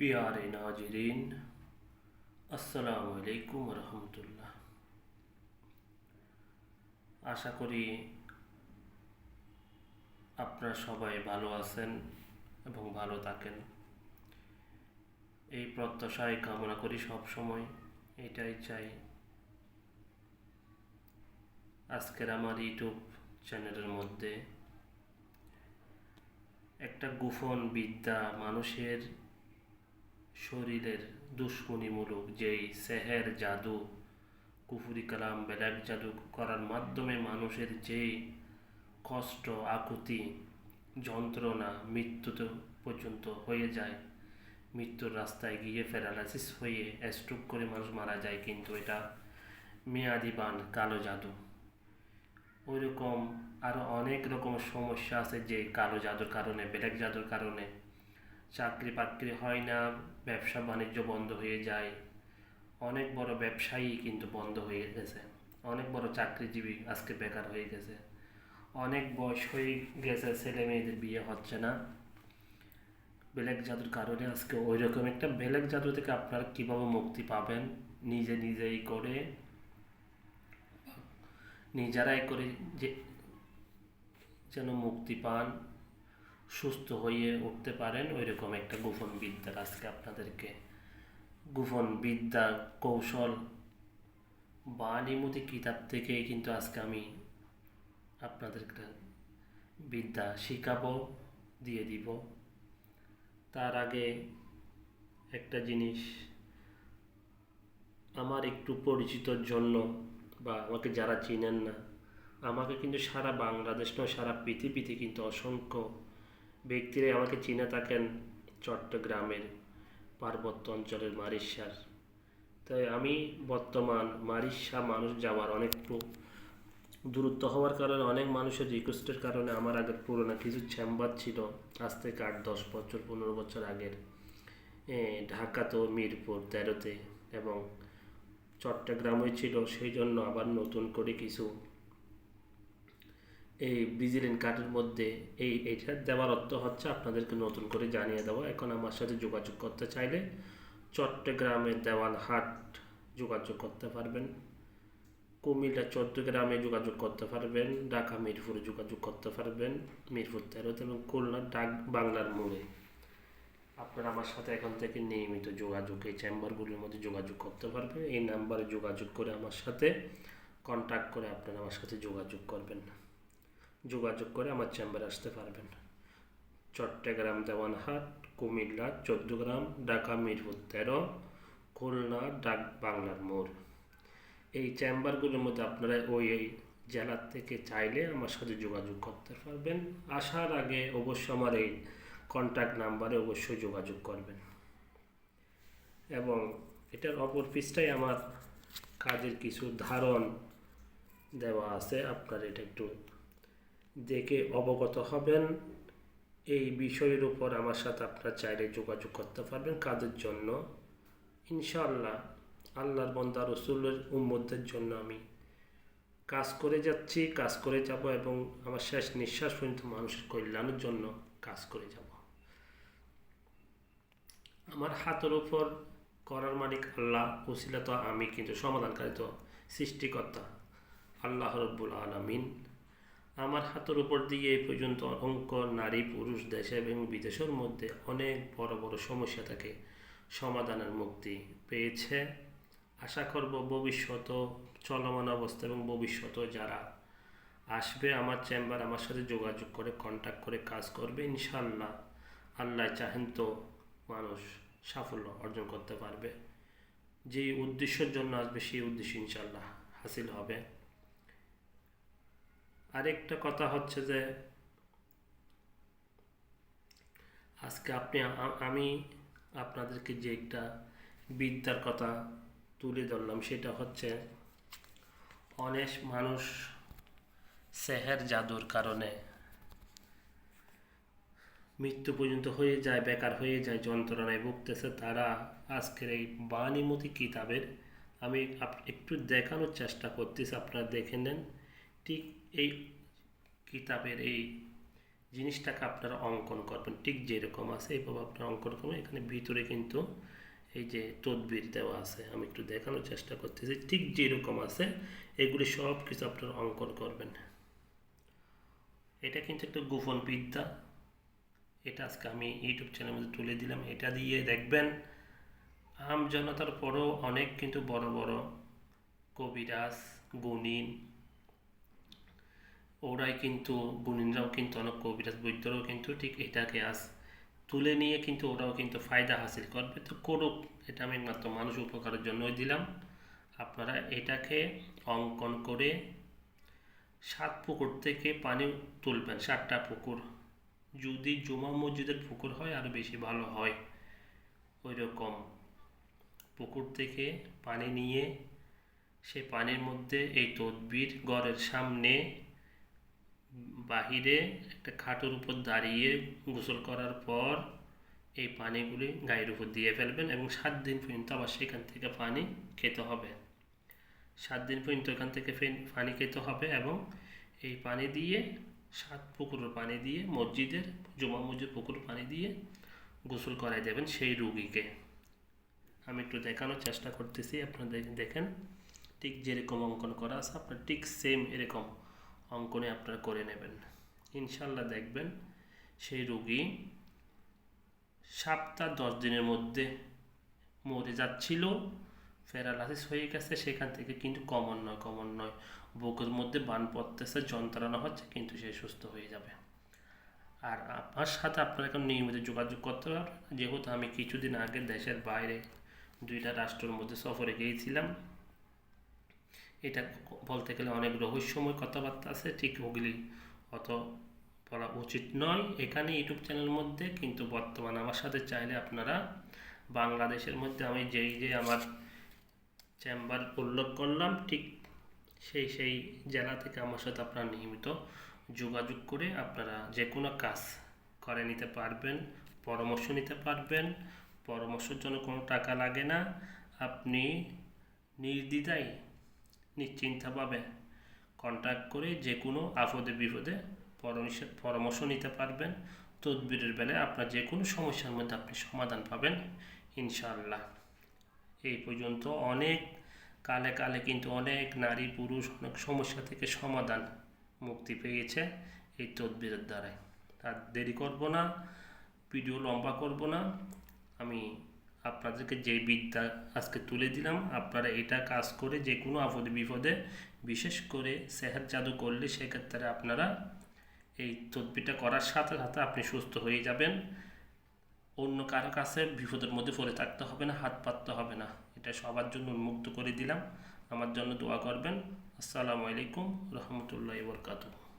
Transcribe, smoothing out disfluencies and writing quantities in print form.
प्यारे नाजरीन আসসালামু আলাইকুম রহমতুল্লাহ। আশা করি আপনারা সবাই ভালো আছেন এবং ভালো থাকেন, এই প্রত্যাশায় কামনা করি। সব সময় এটাই চাই। আজকের আমার ইউটিউব চ্যানেলের মধ্যে একটা গোপন বিদ্যা, মানুষের শরীরের দুশ্মনীমূলক যেই সেহের জাদু, কুফুরি কালাম, ব্ল্যাক জাদু করার মাধ্যমে মানুষের যেই কষ্ট, আকুতি, যন্ত্রণা, মৃত্যুতে পর্যন্ত হয়ে যায়, মৃত্যুর রাস্তায় গিয়ে প্যারালাইসিস হয়ে স্ট্রোক করে মানুষ মারা যায়, কিন্তু এটা মেয়াদি বান, কালো জাদু। ওই রকম আরও অনেক রকম সমস্যা আছে যে কালো জাদুর কারণে, ব্ল্যাক জাদুর কারণে চাকরি বাকরি হয় না, ব্যবসা বাণিজ্য বন্ধ হয়ে যায়। অনেক বড় ব্যবসায়ী কিন্তু বন্ধ হয়ে গেছে, অনেক বড় চাকরিজীবী আজকে বেকার হয়ে গেছে, অনেক বয়স হয়ে গেছে, ছেলে মেয়েদের বিয়ে হচ্ছে না ব্ল্যাক জাদুর কারণে। আজকে ওই রকম একটা ব্ল্যাক জাদু থেকে আপনারা কীভাবে মুক্তি পাবেন, নিজেই করে, নিজেরাই করে যে যেন মুক্তি পান, সুস্থ হয়ে উঠতে পারেন, ওই রকম একটা গোপন বিদ্যার আজকে আপনাদেরকে, গোপন বিদ্যা, কৌশল বাণীমতি কিতাব থেকে কিন্তু আজকে আমি আপনাদেরকে বিদ্যা শিখাবো, দিয়ে দিব। তার আগে একটা জিনিস, আমার একটু পরিচিতর জন্য, বা আমাকে যারা চিনেন না, আমাকে কিন্তু সারা বাংলাদেশ নয়, সারা পৃথিবীতে কিন্তু অসংখ্য ব্যক্তিরাই আমাকে চিনে থাকেন চট্টগ্রামের পার্বত্য অঞ্চলের মারিশার। তাই আমি বর্তমান মারিশা মানুষ যাওয়ার অনেকটু দূরত্ব হওয়ার কারণে, অনেক মানুষের রিকোয়েস্টের কারণে আমার আগের পুরোনো কিছু চেম্বার ছিল, আজ থেকে 8-10 বছর 15 বছর আগের, ঢাকাতে মিরপুর 13-তে এবং চট্টগ্রামে ছিল। সেই জন্য আবার নতুন করে কিছু এই ভিজিলেন্ট কার্ডের মধ্যে এইটা দেওয়ার অর্থ হচ্ছে আপনাদেরকে নতুন করে জানিয়ে দেওয়া। এখন আমার সাথে যোগাযোগ করতে চাইলে চট্টগ্রামের দেওয়ানহাট যোগাযোগ করতে পারবেন, কুমিল্লা 14 গ্রামে যোগাযোগ করতে পারবেন, ঢাকা মিরপুরে যোগাযোগ করতে পারবেন, মিরপুর 13 এবং খুলনা ডাক বাংলার মোড়ে। আপনারা আমার সাথে এখন থেকে নিয়মিত যোগাযোগ, এই চেম্বারগুলির মধ্যে যোগাযোগ করতে পারবেন। এই নাম্বারে যোগাযোগ করে আমার সাথে কন্ট্যাক্ট করে আপনারা আমার সাথে যোগাযোগ করবেন, যোগাযোগ করে আমার চেম্বারে আসতে পারবেন। চট্টগ্রাম দেওয়ানহাট, কুমিল্লা 14 গ্রাম, ঢাকা মিরপুর 13, খুলনা ডাক বাংলার মোড়। এই চেম্বারগুলোর মধ্যে আপনারা ওই জেলার থেকে চাইলে আমার সাথে যোগাযোগ করতে পারবেন। আসার আগে অবশ্যই আমার এই কন্ট্যাক্ট নাম্বারে অবশ্যই যোগাযোগ করবেন। এবং এটার অপর পৃষ্ঠায় আমার কাজের কিছু ধারণ দেওয়া আছে, আপনারা এটা একটু দেখে অবগত হবেন। এই বিষয়ের উপর আমার সাথে আপনারা চাইলে যোগাযোগ করতে পারবেন কাজের জন্য। ইনশাআল্লাহ আল্লাহর বান্দা রসুলের উম্মতদের জন্য আমি কাজ করে যাচ্ছি, কাজ করে যাব, এবং আমার শেষ নিঃশ্বাস পর্যন্ত মানুষের কল্যাণের জন্য কাজ করে যাব। আমার হাতের উপর করার মালিক আল্লাহ, ওসিলা তো আমি, কিন্তু সমাধানকারী তো সৃষ্টিকর্তা আল্লাহ রব্বুল আলামিন। আমার হাতের উপর দিয়ে এই পর্যন্ত অসংখ্য নারী পুরুষ দেশে এবং বিদেশের মধ্যে অনেক বড় বড় সমস্যা থাকে সমাধানের মুক্তি পেয়েছে। আশা করব ভবিষ্যতেও, চলমান অবস্থা এবং ভবিষ্যতেও যারা আসবে আমার চেম্বার, আমার সাথে যোগাযোগ করে কন্ট্যাক্ট করে কাজ করবে, ইনশাআল্লাহ আল্লাহ চাহেন তো মানুষ সাফল্য অর্জন করতে পারবে। যেই উদ্দেশ্যের জন্য আসবে সেই উদ্দেশ্য ইনশাআল্লাহ হাসিল হবে। আরেকটা কথা হচ্ছে যে আজকে আমি আপনাদেরকে যে একটা বিদ্যার কথা তুলে ধরলাম, সেটা হচ্ছে অনেক মানুষ সেহের জাদুর কারণে মৃত্যু পর্যন্ত হয়ে যায়, বেকার হয়ে যায়, যন্ত্রণায় ভুগতেছে। তারা আজকের এই বাণীমতি কিতাবের আমি একটু দেখানোর চেষ্টা করতেছি, আপনারা দেখে নেন। ঠিক এই কিতাবের এই জিনিসটাকে আপনারা অঙ্কন করবেন ঠিক যেরকম আছে এইভাবে আপনারা অঙ্কন করবেন। এখানে ভিতরে কিন্তু এই যে তদবির দেওয়া আছে, আমি একটু দেখানোর চেষ্টা করতেছি, ঠিক যেরকম আছে এগুলি সব কিছু আপনারা অঙ্কন করবেন। এটা কিন্তু একটা গোপন বিদ্যা, এটা আজকে আমি ইউটিউব চ্যানেলের মধ্যে তুলে দিলাম। এটা দিয়ে দেখবেন জনতার পরেও অনেক কিন্তু বড় বড় কবিরাজ, গুণিন, ওরাই কিন্তু গুণিনরাও কিন্তু অনেক কবিরাজ বৈদ্যরাও কিন্তু ঠিক এটাকে তুলে নিয়ে কিন্তু ওরাও কিন্তু ফায়দা হাসিল করবে। তো করুক, এটা আমি মাত্র মানুষ উপকারের জন্যই দিলাম। আপনারা এটাকে অঙ্কন করে 7 পুকুর থেকে পানি তুলবেন, 7টা পুকুর। যদি জুমা মসজিদের পুকুর হয় আরও বেশি ভালো হয়। ওই রকম পুকুর থেকে পানি নিয়ে সেই পানির মধ্যে এই তদবির ঘরের সামনে বাহিরে একটা খাটের উপর দাঁড়িয়ে গোসল করার পর এই পানিগুলি গায়ের উপর দিয়ে ফেলবেন এবং 7 দিন পর্যন্ত আবার সেখান থেকে পানি খেতে হবে। 7 দিন পর্যন্ত এখান থেকে পানি খেতে হবে এবং এই পানি দিয়ে 7 পুকুরের পানি দিয়ে মসজিদের জুমা মসজিদ পুকুর পানি দিয়ে গোসল করাই দেবেন সেই রুগীকে। আমি একটু দেখানোর চেষ্টা করতেছি, আপনারা দেখেন ঠিক যেরকম অঙ্কন করা আছে আপনার ঠিক সেম এরকম অঙ্কনে আপনারা করে নেবেন। ইনশাল্লাহ দেখবেন সেই রুগী 7-10 দিনের মধ্যে মরে যাচ্ছিল, প্যারালাইসিস হয়ে গেছে, সেখান থেকে কিন্তু কমন নয় বুকের মধ্যে বান পড়তেছে, যন্ত্রণা হচ্ছে, কিন্তু সে সুস্থ হয়ে যাবে। আর আমার সাথে আপনারা এখন নিয়মিত যোগাযোগ করতে পারবেন, যেহেতু আমি কিছুদিন আগে দেশের বাইরে 2টা রাষ্ট্রের মধ্যে সফরে গিয়েছিলাম। এটা বলতে গেলে অনেক রহস্যময় কথাবার্তা আছে, ঠিক ওগুলি অত বলা উচিত নয় এখানে ইউটিউব চ্যানেলের মধ্যে। কিন্তু বর্তমানে আমার সাথে চাইলে আপনারা বাংলাদেশের মধ্যে আমি যে আমার চেম্বার উল্লেখ করলাম ঠিক সেই জেলা থেকে আমার সাথে আপনারা নিয়মিত যোগাযোগ করে আপনারা যে কোনো কাজ করে নিতে পারবেন, পরামর্শ নিতে পারবেন। পরামর্শের জন্য কোনো টাকা লাগে না, আপনি নির্দ্বিধায় নিশ্চিন্তভাবে কন্ট্যাক্ট করে যে কোনো আপদে বিপদে পরামর্শ নিতে পারবেন। তদবিরের বেলায় আপনার যে কোনো সমস্যার মধ্যে আপনি সমাধান পাবেন ইনশাআল্লাহ। এই পর্যন্ত অনেক কালে কিন্তু অনেক নারী পুরুষ অনেক সমস্যা থেকে সমাধান মুক্তি পেয়েছে এই তদবিরের দ্বারাই। আর দেরি করব না, ভিডিও লম্বা করব না, আমি আপনাদেরকে যে বিদ্যা আজকে তুলে দিলাম আপনারা এটা কাজ করে যে কোনো আপদে বিপদে, বিশেষ করে সেহর জাদু করলে সেক্ষেত্রে আপনারা এই তদবিরটা করার সাথে সাথে আপনি সুস্থ হয়ে যাবেন। অন্য কারো কাছে বিপদের মধ্যে পড়ে থাকতে হবে না, হাত পাততে হবে না। এটা সবার জন্য উন্মুক্ত করে দিলাম। আমার জন্য দোয়া করবেন। আসসালামু আলাইকুম রহমতুল্লাহি ওয়া বারাকাতুহু।